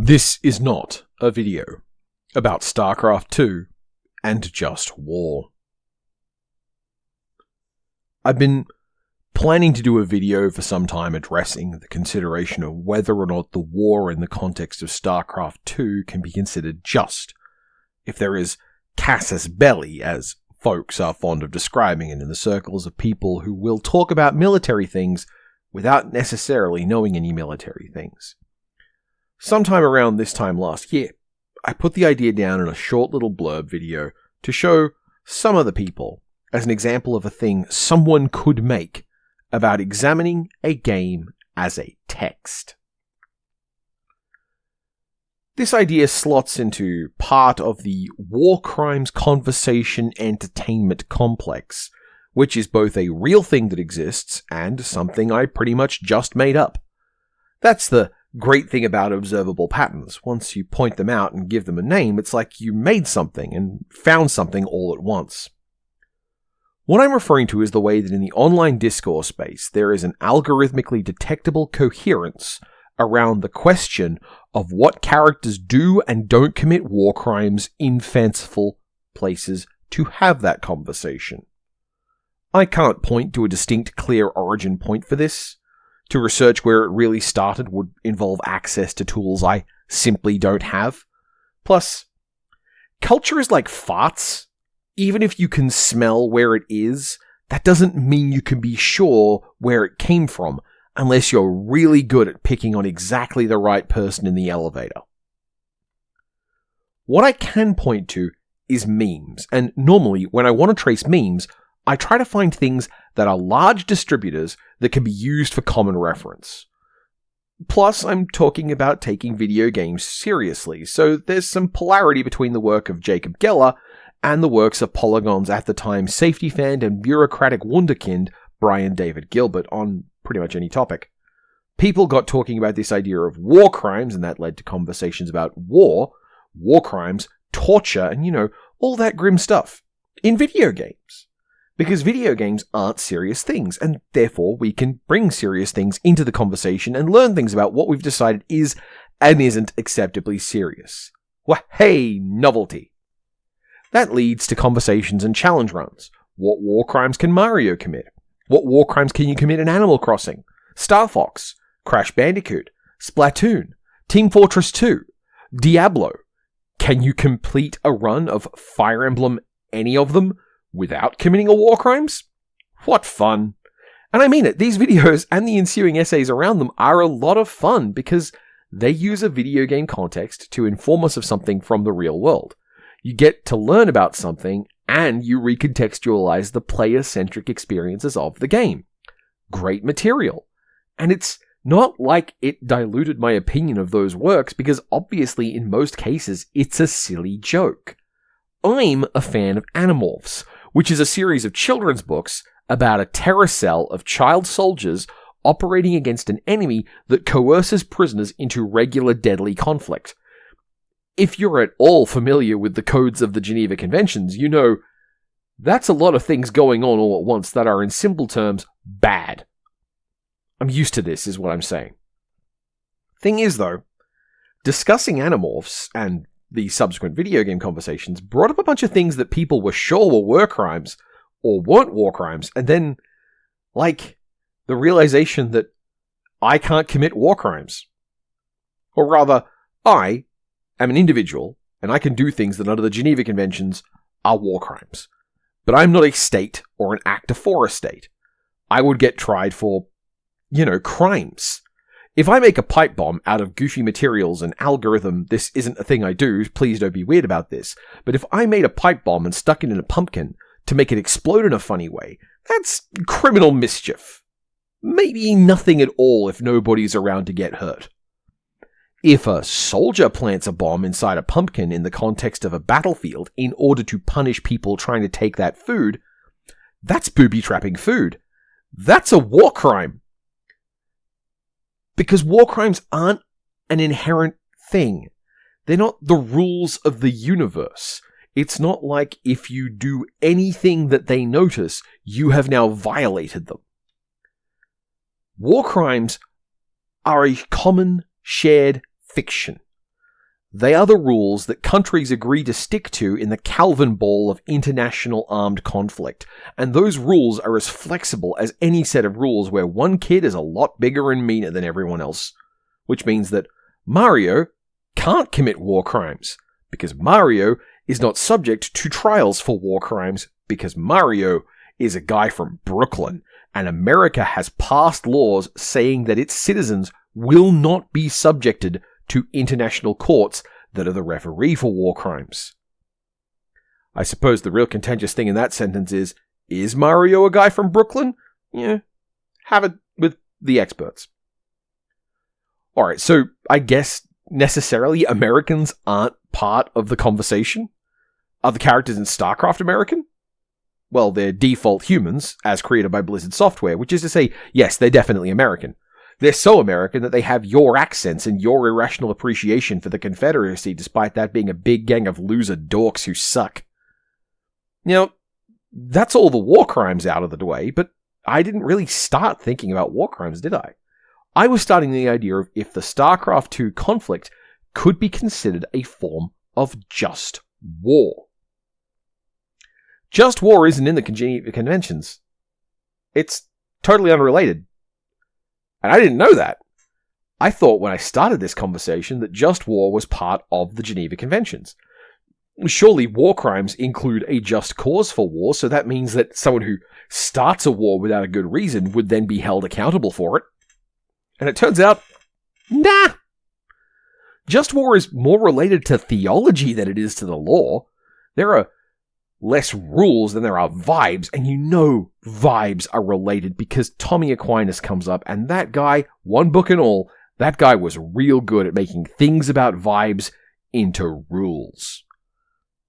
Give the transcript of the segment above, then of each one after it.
This is not a video about Starcraft 2 and just war. I've been planning to do a video for some time addressing the consideration of whether or not the war in the context of Starcraft 2 can be considered just, if there is casus belli, as folks are fond of describing it in the circles of people who will talk about military things without necessarily knowing any military things. Sometime around this time last year, I put the idea down in a short little blurb video to show some of the people as an example of a thing someone could make about examining a game as a text. This idea slots into part of the war crimes conversation entertainment complex, which is both a real thing that exists and something I pretty much just made up. That's the great thing about observable patterns. Once you point them out and give them a name, it's like you made something and found something all at once. What I'm referring to is the way that in the online discourse space, there is an algorithmically detectable coherence around the question of what characters do and don't commit war crimes in fanciful places to have that conversation. I can't point to a distinct, clear origin point for this. To research where it really started would involve access to tools I simply don't have. Plus, culture is like farts. Even if you can smell where it is, that doesn't mean you can be sure where it came from, unless you're really good at picking on exactly the right person in the elevator. What I can point to is memes, and normally when I want to trace memes, I try to find things that are large distributors that can be used for common reference. Plus, I'm talking about taking video games seriously, so there's some polarity between the work of Jacob Geller and the works of Polygon's at the time safety fan and bureaucratic wunderkind Brian David Gilbert on pretty much any topic. People got talking about this idea of war crimes, and that led to conversations about war crimes, torture, and all that grim stuff in video games. Because video games aren't serious things, and therefore we can bring serious things into the conversation and learn things about what we've decided is and isn't acceptably serious. Well, hey, novelty. That leads to conversations and challenge runs. What war crimes can Mario commit? What war crimes can you commit in Animal Crossing, Star Fox, Crash Bandicoot, Splatoon, Team Fortress 2, Diablo? Can you complete a run of Fire Emblem, any of them, without committing a war crimes? What fun. And I mean it, these videos and the ensuing essays around them are a lot of fun because they use a video game context to inform us of something from the real world. You get to learn about something and you recontextualize the player-centric experiences of the game. Great material. And it's not like it diluted my opinion of those works because obviously in most cases it's a silly joke. I'm a fan of Animorphs, which is a series of children's books about a terror cell of child soldiers operating against an enemy that coerces prisoners into regular deadly conflict. If you're at all familiar with the codes of the Geneva Conventions, you know that's a lot of things going on all at once that are in simple terms bad. I'm used to this, is what I'm saying. Thing is, though, discussing Animorphs and the subsequent video game conversations brought up a bunch of things that people were sure were war crimes or weren't war crimes, and then, the realization that I can't commit war crimes. Or rather, I am an individual, and I can do things that under the Geneva Conventions are war crimes. But I'm not a state or an actor for a state. I would get tried for, crimes. If I make a pipe bomb out of goofy materials and algorithm, this isn't a thing I do, please don't be weird about this, but if I made a pipe bomb and stuck it in a pumpkin to make it explode in a funny way, that's criminal mischief. Maybe nothing at all if nobody's around to get hurt. If a soldier plants a bomb inside a pumpkin in the context of a battlefield in order to punish people trying to take that food, that's booby-trapping food. That's a war crime. Because war crimes aren't an inherent thing. They're not the rules of the universe. It's not like if you do anything that they notice, you have now violated them. War crimes are a common shared fiction. They are the rules that countries agree to stick to in the Calvin ball of international armed conflict, and those rules are as flexible as any set of rules where one kid is a lot bigger and meaner than everyone else. Which means that Mario can't commit war crimes, because Mario is not subject to trials for war crimes, because Mario is a guy from Brooklyn, and America has passed laws saying that its citizens will not be subjected to international courts that are the referee for war crimes. I suppose the real contentious thing in that sentence is Mario a guy from Brooklyn? Yeah, have it with the experts. Alright, so I guess necessarily Americans aren't part of the conversation? Are the characters in Starcraft American? Well, they're default humans, as created by Blizzard Software, which is to say, yes, they're definitely American. They're so American that they have your accents and your irrational appreciation for the Confederacy, despite that being a big gang of loser dorks who suck. Now, that's all the war crimes out of the way, but I didn't really start thinking about war crimes, did I? I was starting the idea of if the StarCraft 2 conflict could be considered a form of just war. Just war isn't in the Geneva Conventions. It's totally unrelated. And I didn't know that. I thought when I started this conversation that just war was part of the Geneva Conventions. Surely war crimes include a just cause for war, so that means that someone who starts a war without a good reason would then be held accountable for it. And it turns out, nah. Just war is more related to theology than it is to the law. There are less rules than there are vibes, and you know vibes are related because Tommy Aquinas comes up, and that guy, one book and all, that guy was real good at making things about vibes into rules.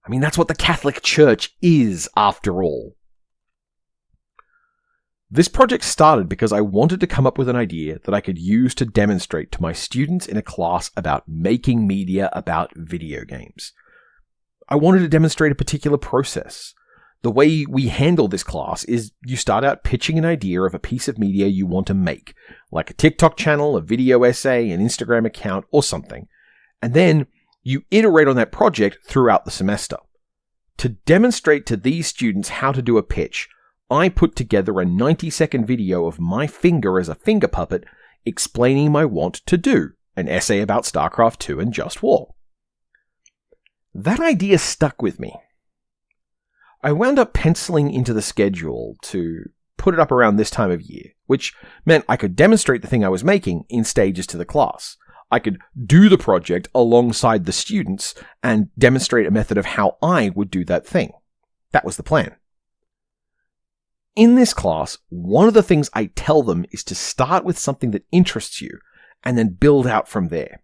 I mean, that's what the Catholic Church is, after all. This project started because I wanted to come up with an idea that I could use to demonstrate to my students in a class about making media about video games. I wanted to demonstrate a particular process. The way we handle this class is you start out pitching an idea of a piece of media you want to make, like a TikTok channel, a video essay, an Instagram account, or something. And then you iterate on that project throughout the semester. To demonstrate to these students how to do a pitch, I put together a 90-second video of my finger as a finger puppet explaining my want to do, an essay about Starcraft 2 and Just War. That idea stuck with me. I wound up penciling into the schedule to put it up around this time of year, which meant I could demonstrate the thing I was making in stages to the class. I could do the project alongside the students and demonstrate a method of how I would do that thing. That was the plan. In this class, one of the things I tell them is to start with something that interests you and then build out from there.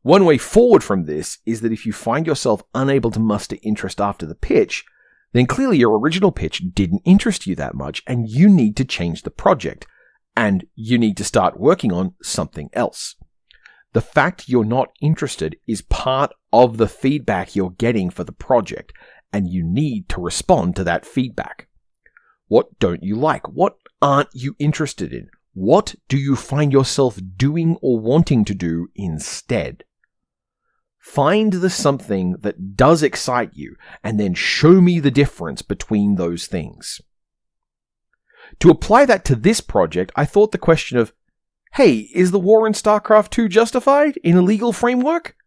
One way forward from this is that if you find yourself unable to muster interest after the pitch, then clearly your original pitch didn't interest you that much and you need to change the project, and you need to start working on something else. The fact you're not interested is part of the feedback you're getting for the project, and you need to respond to that feedback. What don't you like? What aren't you interested in? What do you find yourself doing or wanting to do instead? Find the something that does excite you, and then show me the difference between those things. To apply that to this project, I thought the question of, hey, is the war in StarCraft 2 justified in a legal framework?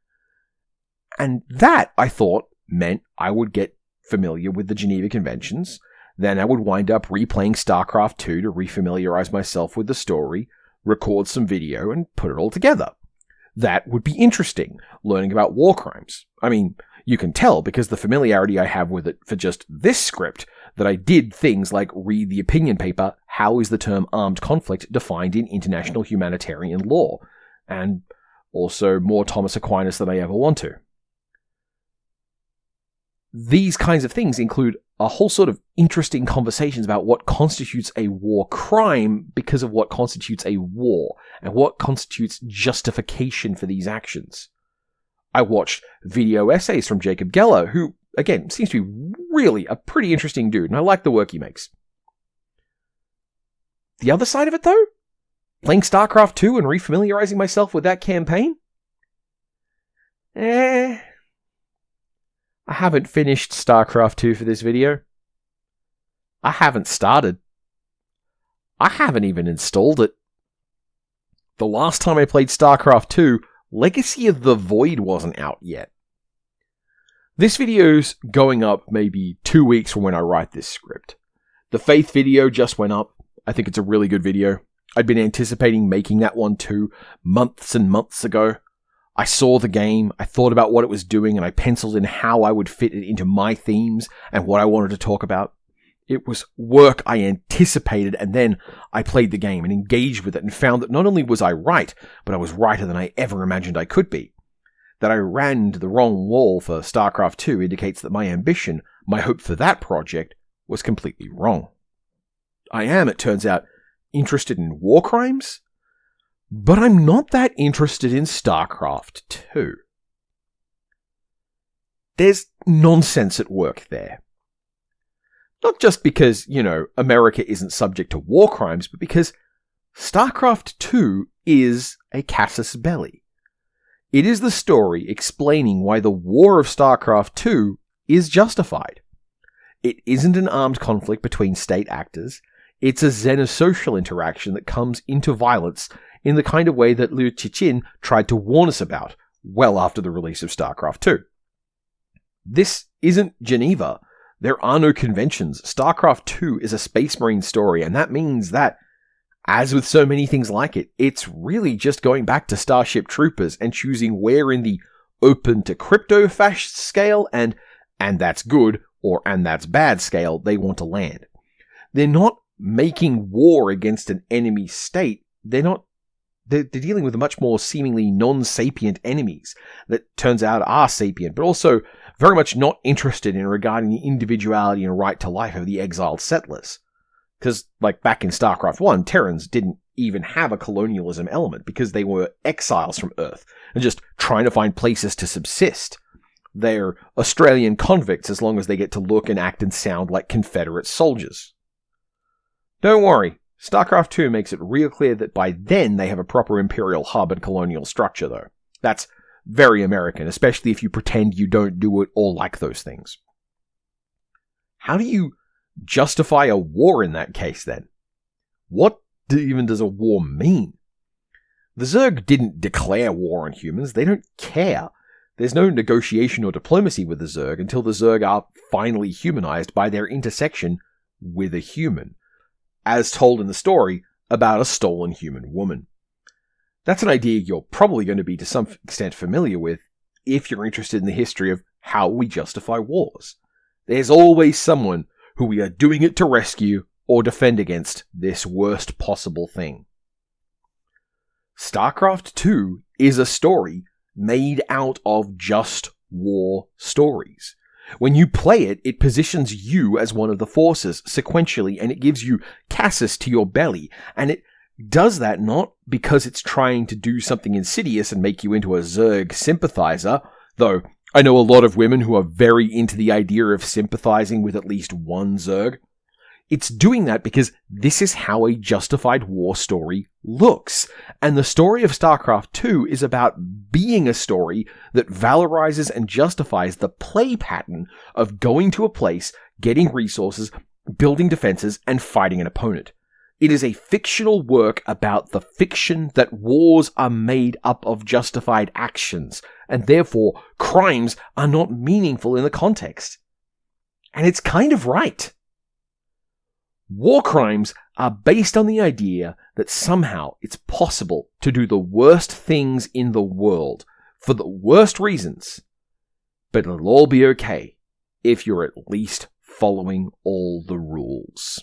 And that, I thought, meant I would get familiar with the Geneva Conventions. Then I would wind up replaying StarCraft 2 to refamiliarize myself with the story, record some video, and put it all together. That would be interesting, learning about war crimes. I mean, you can tell because the familiarity I have with it for just this script that I did things like read the opinion paper, How is the term armed conflict defined in international humanitarian law? And also more Thomas Aquinas than I ever want to. These kinds of things include a whole sort of interesting conversations about what constitutes a war crime because of what constitutes a war and what constitutes justification for these actions. I watched video essays from Jacob Geller, who, again, seems to be really a pretty interesting dude, and I like the work he makes. The other side of it, though? Playing StarCraft 2 and refamiliarizing myself with that campaign? I haven't finished Starcraft 2 for this video. I haven't started. I haven't even installed it. The last time I played Starcraft 2, Legacy of the Void wasn't out yet. This video's going up maybe 2 weeks from when I write this script. The Faith video just went up. I think it's a really good video. I'd been anticipating making that one too, months and months ago. I saw the game, I thought about what it was doing, and I penciled in how I would fit it into my themes and what I wanted to talk about. It was work I anticipated, and then I played the game and engaged with it and found that not only was I right, but I was righter than I ever imagined I could be. That I ran into the wrong wall for StarCraft 2 indicates that my ambition, my hope for that project, was completely wrong. I am, it turns out, interested in war crimes, but I'm not that interested in StarCraft 2. There's nonsense at work there. Not just because, America isn't subject to war crimes, but because StarCraft 2 is a casus belli. It is the story explaining why the war of StarCraft 2 is justified. It isn't an armed conflict between state actors. It's a xenosocial interaction that comes into violence in the kind of way that Liu Cixin tried to warn us about well after the release of StarCraft 2. This isn't Geneva. There are no conventions. StarCraft 2 is a Space Marine story, and that means that, as with so many things like it, it's really just going back to Starship Troopers and choosing where in the open to crypto fascist scale and that's good or and that's bad scale they want to land. They're not making war against an enemy state. They're dealing with much more seemingly non-sapient enemies that turns out are sapient, but also very much not interested in regarding the individuality and right to life of the exiled settlers. Because, back in StarCraft 1, Terrans didn't even have a colonialism element because they were exiles from Earth and just trying to find places to subsist. They're Australian convicts as long as they get to look and act and sound like Confederate soldiers. Don't worry, StarCraft 2 makes it real clear that by then they have a proper imperial hub and colonial structure, though. That's very American, especially if you pretend you don't do it or like those things. How do you justify a war in that case, then? What even does a war mean? The Zerg didn't declare war on humans. They don't care. There's no negotiation or diplomacy with the Zerg until the Zerg are finally humanized by their intersection with a human, as told in the story about a stolen human woman. That's an idea you're probably going to be to some extent familiar with if you're interested in the history of how we justify wars. There's always someone who we are doing it to rescue or defend against this worst possible thing. StarCraft 2 is a story made out of just war stories. When you play it, it positions you as one of the forces sequentially, and it gives you casus to your belly, and it does that not because it's trying to do something insidious and make you into a Zerg sympathizer, though I know a lot of women who are very into the idea of sympathizing with at least one Zerg. It's doing that because this is how a justified war story looks. And the story of StarCraft 2 is about being a story that valorizes and justifies the play pattern of going to a place, getting resources, building defenses, and fighting an opponent. It is a fictional work about the fiction that wars are made up of justified actions, and therefore crimes are not meaningful in the context. And it's kind of right. War crimes are based on the idea that somehow it's possible to do the worst things in the world for the worst reasons, but it'll all be okay if you're at least following all the rules.